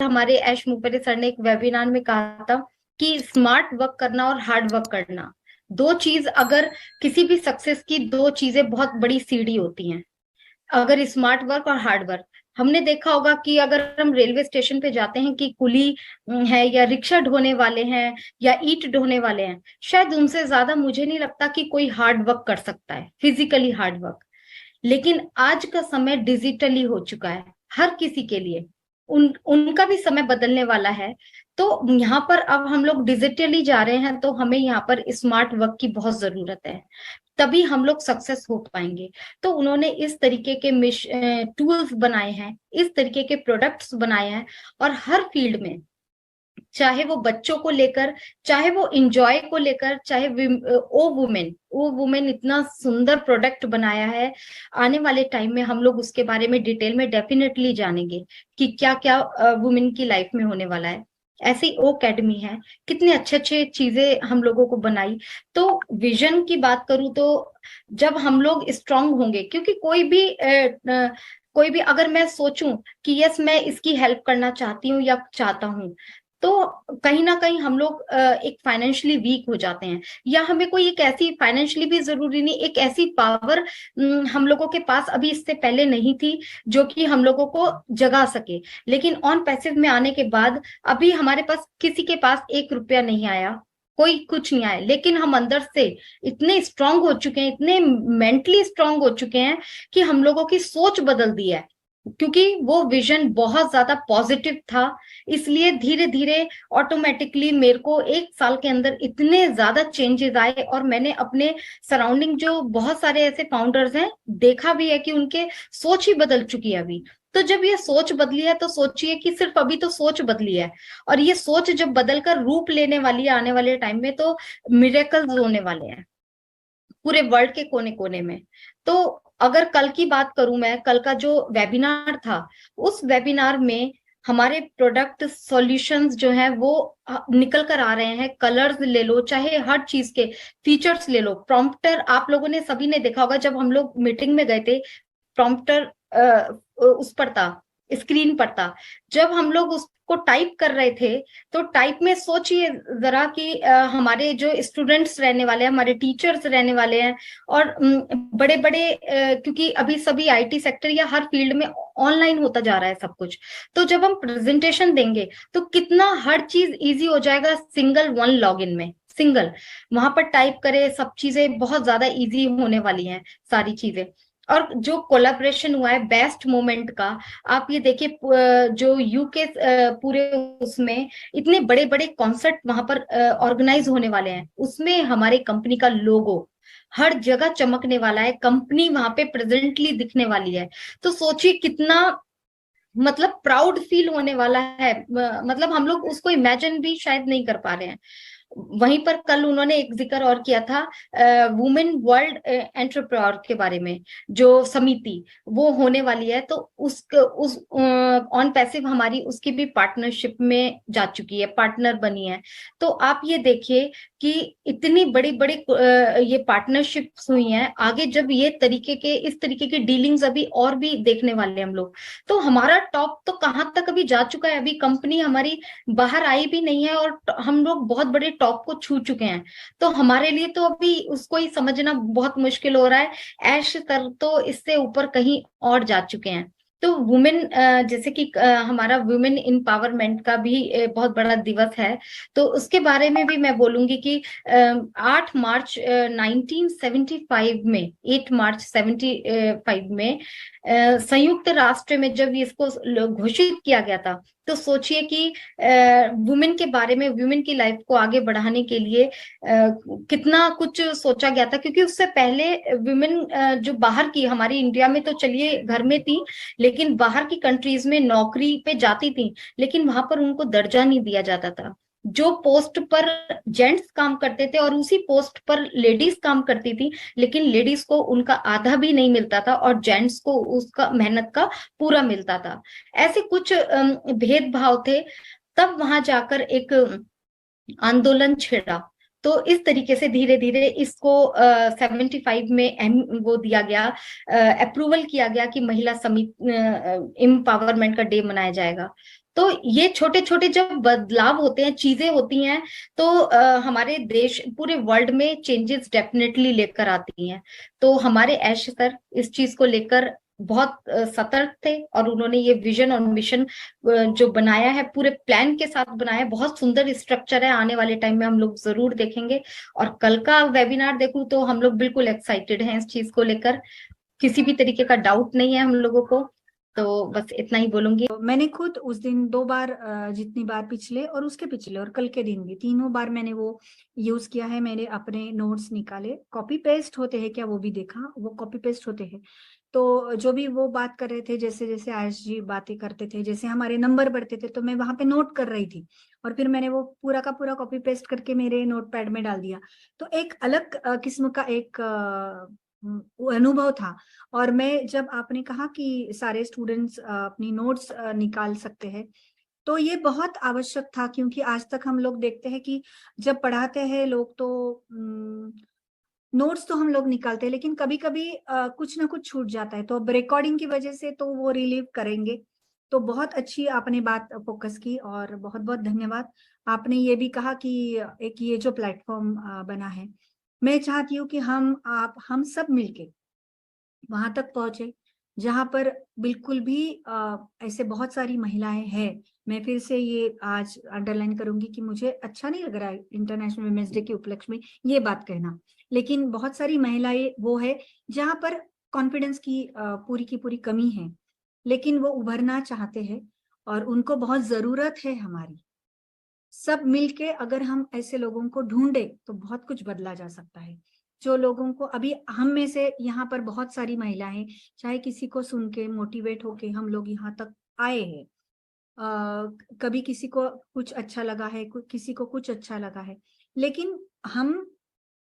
हमारे एश मुपरे सर ने एक वेबिनार में कहा था कि स्मार्ट वर्क करना और हार्ड वर्क करना, दो चीज अगर किसी भी सक्सेस की, दो चीजें बहुत बड़ी सीढ़ी होती हैं। अगर स्मार्ट वर्क और हार्ड वर्क, हमने देखा होगा कि अगर हम रेलवे स्टेशन पे जाते हैं कि कुली है या रिक्शा ढोने वाले हैं या ईंट ढोने वाले हैं, शायद उनसे ज्यादा मुझे नहीं लगता कि कोई हार्ड वर्क कर सकता है, फिजिकली हार्ड वर्क। लेकिन आज का समय डिजिटली हो चुका है हर किसी के लिए, उनका भी समय बदलने वाला है। तो यहाँ पर अब हम लोग डिजिटली जा रहे हैं, तो हमें यहाँ पर स्मार्ट वर्क की बहुत जरूरत है, तभी हम लोग सक्सेस हो पाएंगे। तो उन्होंने इस तरीके के टूल्स बनाए हैं, इस तरीके के प्रोडक्ट्स बनाए हैं, और हर फील्ड में, चाहे वो बच्चों को लेकर, चाहे वो इंजॉय को लेकर, चाहे ओ वुमेन इतना सुंदर प्रोडक्ट बनाया है। आने वाले टाइम में हम लोग उसके बारे में डिटेल में डेफिनेटली जानेंगे कि क्या क्या वुमेन की लाइफ में होने वाला है। ऐसे ही ओ अकेडमी है, कितने अच्छे अच्छे चीजें हम लोगों को बनाई। तो विजन की बात करूं तो जब हम लोग स्ट्रांग होंगे, क्योंकि कोई भी अगर मैं सोचूं कि यस मैं इसकी हेल्प करना चाहती हूँ या चाहता हूँ, तो कहीं ना कहीं हम लोग एक फाइनेंशियली वीक हो जाते हैं, या हमें कोई एक ऐसी, फाइनेंशियली भी जरूरी नहीं, एक ऐसी पावर हम लोगों के पास अभी इससे पहले नहीं थी जो कि हम लोगों को जगा सके। लेकिन ऑन पैसिव में आने के बाद अभी हमारे पास किसी के पास 1 रुपया नहीं आया, कोई कुछ नहीं आया, लेकिन हम अंदर से इतने स्ट्रांग हो चुके हैं, इतने मेंटली स्ट्रांग हो चुके हैं कि हम लोगों की सोच बदल दी है, क्योंकि वो विजन बहुत ज्यादा पॉजिटिव था। इसलिए धीरे धीरे ऑटोमेटिकली मेरे को 1 साल के अंदर इतने ज्यादा चेंजेस आए, और मैंने अपने सराउंडिंग जो बहुत सारे ऐसे फाउंडर्स हैं देखा भी है कि उनके सोच ही बदल चुकी है अभी। तो जब ये सोच बदली है, तो सोचिए कि सिर्फ अभी तो सोच बदली है, और ये सोच जब बदलकर रूप लेने वाली है आने वाले टाइम में, तो मिरेकल्स होने वाले हैं पूरे वर्ल्ड के कोने कोने में। तो अगर कल की बात करूं, मैं कल का जो वेबिनार था, उस वेबिनार में हमारे प्रोडक्ट सॉल्यूशंस जो है वो निकल कर आ रहे हैं। कलर्स ले लो, चाहे हर चीज के फीचर्स ले लो, प्रॉम्प्टर आप लोगों ने सभी ने देखा होगा, जब हम लोग मीटिंग में गए थे, प्रॉम्प्टर उस पर था, स्क्रीन पर था। जब हम लोग उसको टाइप कर रहे थे, तो टाइप में सोचिए जरा कि हमारे जो स्टूडेंट्स रहने वाले हैं, हमारे टीचर्स रहने वाले हैं, और बड़े बड़े क्योंकि अभी सभी आईटी सेक्टर या हर फील्ड में ऑनलाइन होता जा रहा है सब कुछ। तो जब हम प्रेजेंटेशन देंगे, तो कितना हर चीज इजी हो जाएगा सिंगल वन लॉगिन में, सिंगल वहां पर टाइप करे, सब चीजें बहुत ज्यादा इजी होने वाली हैं सारी चीजें। और जो कोलैबोरेशन हुआ है बेस्ट मोमेंट का, आप ये देखिए, जो यूके पूरे उसमें इतने बड़े बड़े कॉन्सर्ट वहां पर ऑर्गेनाइज होने वाले हैं, उसमें हमारे कंपनी का लोगो हर जगह चमकने वाला है, कंपनी वहां पे प्रेजेंटली दिखने वाली है। तो सोचिए कितना मतलब प्राउड फील होने वाला है, मतलब हम लोग उसको इमेजिन भी शायद नहीं कर पा रहे हैं। वहीं पर कल उन्होंने एक जिक्र और किया था वुमेन वर्ल्ड एंटरप्रेन्योर के बारे में, जो समिति वो होने वाली है, तो उस ऑन पैसिव हमारी उसकी भी पार्टनरशिप में जा चुकी है, पार्टनर बनी है। तो आप ये देखिए कि इतनी बड़ी बड़ी ये पार्टनरशिप्स हुई हैं। आगे जब ये तरीके के, इस तरीके की डीलिंग्स अभी और भी देखने वाले हैं हम लोग। तो हमारा टॉप तो कहाँ तक अभी जा चुका है, अभी कंपनी हमारी बाहर आई भी नहीं है, और हम लोग बहुत बड़े टॉप को छू चुके हैं। तो हमारे लिए तो अभी उसको ही समझना बहुत मुश्किल हो रहा है। ऐश सर तो इससे ऊपर कहीं और जा चुके हैं। तो वुमेन, जैसे कि हमारा वुमेन एम्पावरमेंट का भी बहुत बड़ा दिवस है, तो उसके बारे में भी मैं बोलूंगी कि 8 मार्च 1975 में, 8 मार्च 75 में संयुक्त राष्ट्र में जब इसको घोषित किया गया था, तो सोचिए कि वुमेन के बारे में, वुमेन की लाइफ को आगे बढ़ाने के लिए कितना कुछ सोचा गया था। क्योंकि उससे पहले वुमेन जो बाहर की, हमारी इंडिया में तो चलिए घर में थी, लेकिन बाहर की कंट्रीज में नौकरी पे जाती थी, लेकिन वहां पर उनको दर्जा नहीं दिया जाता था। जो पोस्ट पर जेंट्स काम करते थे और उसी पोस्ट पर लेडीज काम करती थी, लेकिन लेडीज को उनका आधा भी नहीं मिलता था और जेंट्स को उसका मेहनत का पूरा मिलता था। ऐसे कुछ भेदभाव थे। तब वहां जाकर एक आंदोलन छिड़ा। तो इस तरीके से धीरे धीरे इसको 75 में वो दिया गया, अप्रूवल किया गया कि महिला समिति एम्पावरमेंट का डे मनाया जाएगा। तो ये छोटे छोटे जब बदलाव होते हैं, चीजें होती हैं, तो हमारे देश, पूरे वर्ल्ड में चेंजेस डेफिनेटली लेकर आती हैं। तो हमारे ऐश सर इस चीज को लेकर बहुत सतर्क थे, और उन्होंने ये विजन और मिशन जो बनाया है, पूरे प्लान के साथ बनाया है। बहुत सुंदर स्ट्रक्चर है, आने वाले टाइम में हम लोग जरूर देखेंगे। और कल का वेबिनार देखूं तो हम लोग बिल्कुल एक्साइटेड हैं इस चीज को लेकर, किसी भी तरीके का डाउट नहीं है हम लोगों को। तो बस इतना ही बोलूंगी। मैंने खुद उस दिन 2 बार, जितनी बार पिछले और उसके पिछले और कल के दिन भी, तीनों बार मैंने वो यूज किया है। मैंने अपने नोट्स निकाले, कॉपी पेस्ट होते हैं क्या वो भी देखा, वो कॉपी पेस्ट होते हैं। तो जो भी वो बात कर रहे थे, जैसे जैसे आयुष जी बातें करते थे, जैसे हमारे नंबर बढ़ते थे, तो मैं वहां पे नोट कर रही थी, और फिर मैंने वो पूरा का पूरा कॉपी पेस्ट करके मेरे नोट पैड में डाल दिया। तो एक अलग किस्म का एक अनुभव था। और मैं, जब आपने कहा कि सारे स्टूडेंट्स अपनी नोट्स निकाल सकते हैं, तो ये बहुत आवश्यक था, क्योंकि आज तक हम लोग देखते हैं कि जब पढ़ाते हैं लोग तो नोट्स तो हम लोग निकालते हैं, लेकिन कभी कभी कुछ ना कुछ छूट जाता है। तो अब रिकॉर्डिंग की वजह से तो वो रिलीव करेंगे। तो बहुत अच्छी आपने बात फोकस की, और बहुत बहुत धन्यवाद। आपने ये भी कहा कि एक ये जो प्लेटफॉर्म बना है, मैं चाहती हूँ कि हम सब मिलके वहां तक पहुंचे जहां पर बिल्कुल भी ऐसे बहुत सारी महिलाएं हैं। मैं फिर से ये आज अंडरलाइन करूंगी कि मुझे अच्छा नहीं लग रहा है इंटरनेशनल वुमेन्स डे के उपलक्ष्य में ये बात कहना, लेकिन बहुत सारी महिलाएं वो है जहां पर कॉन्फिडेंस की पूरी कमी है, लेकिन वो उभरना चाहते हैं, और उनको बहुत जरूरत है हमारी। सब मिलके अगर हम ऐसे लोगों को ढूंढे तो बहुत कुछ बदला जा सकता है। जो लोगों को अभी, हम में से यहाँ पर बहुत सारी महिलाएं, चाहे किसी को सुन के मोटिवेट होके हम लोग यहाँ तक आए हैं, कभी किसी को कुछ अच्छा लगा है, किसी को कुछ अच्छा लगा है, लेकिन हम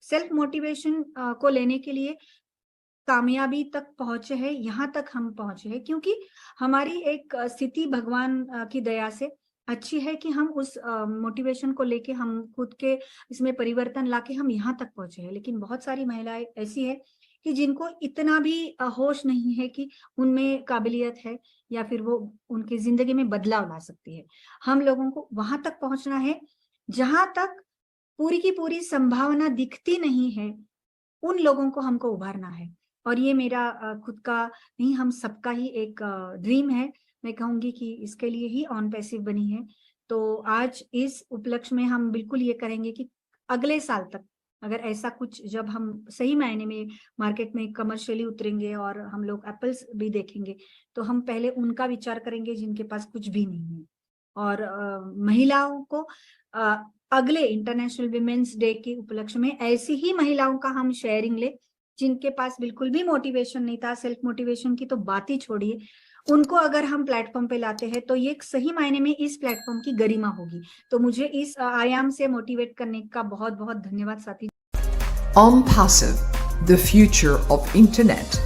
सेल्फ मोटिवेशन को लेने के लिए कामयाबी तक पहुंचे हैं, यहाँ तक हम पहुंचे हैं, क्योंकि हमारी एक स्थिति भगवान की दया से अच्छी है कि हम उस मोटिवेशन को लेके हम खुद के इसमें परिवर्तन लाके हम यहाँ तक पहुंचे हैं। लेकिन बहुत सारी महिलाएं ऐसी है कि जिनको इतना भी होश नहीं है कि उनमें काबिलियत है, या फिर वो उनकी जिंदगी में बदलाव ला सकती है। हम लोगों को वहां तक पहुंचना है जहां तक पूरी की पूरी संभावना दिखती नहीं है, उन लोगों को हमको उभारना है। और ये मेरा खुद का नहीं, हम सबका ही एक ड्रीम है। मैं कहूंगी कि इसके लिए ही ऑन पैसिव बनी है। तो आज इस उपलक्ष्य में हम बिल्कुल ये करेंगे कि अगले साल तक अगर ऐसा कुछ, जब हम सही मायने में मार्केट में कमर्शियली उतरेंगे और हम लोग एप्पल्स भी देखेंगे, तो हम पहले उनका विचार करेंगे जिनके पास कुछ भी नहीं है। और महिलाओं को अगले इंटरनेशनल विमेन्स डे के उपलक्ष्य में ऐसी ही महिलाओं का हम शेयरिंग ले, जिनके पास बिल्कुल भी मोटिवेशन नहीं था, सेल्फ मोटिवेशन की तो बात ही छोड़िए, उनको अगर हम प्लेटफॉर्म पे लाते हैं तो ये सही मायने में इस प्लेटफॉर्म की गरिमा होगी। तो मुझे इस आयाम से मोटिवेट करने का बहुत बहुत धन्यवाद साथी। OnPassive, the future of internet.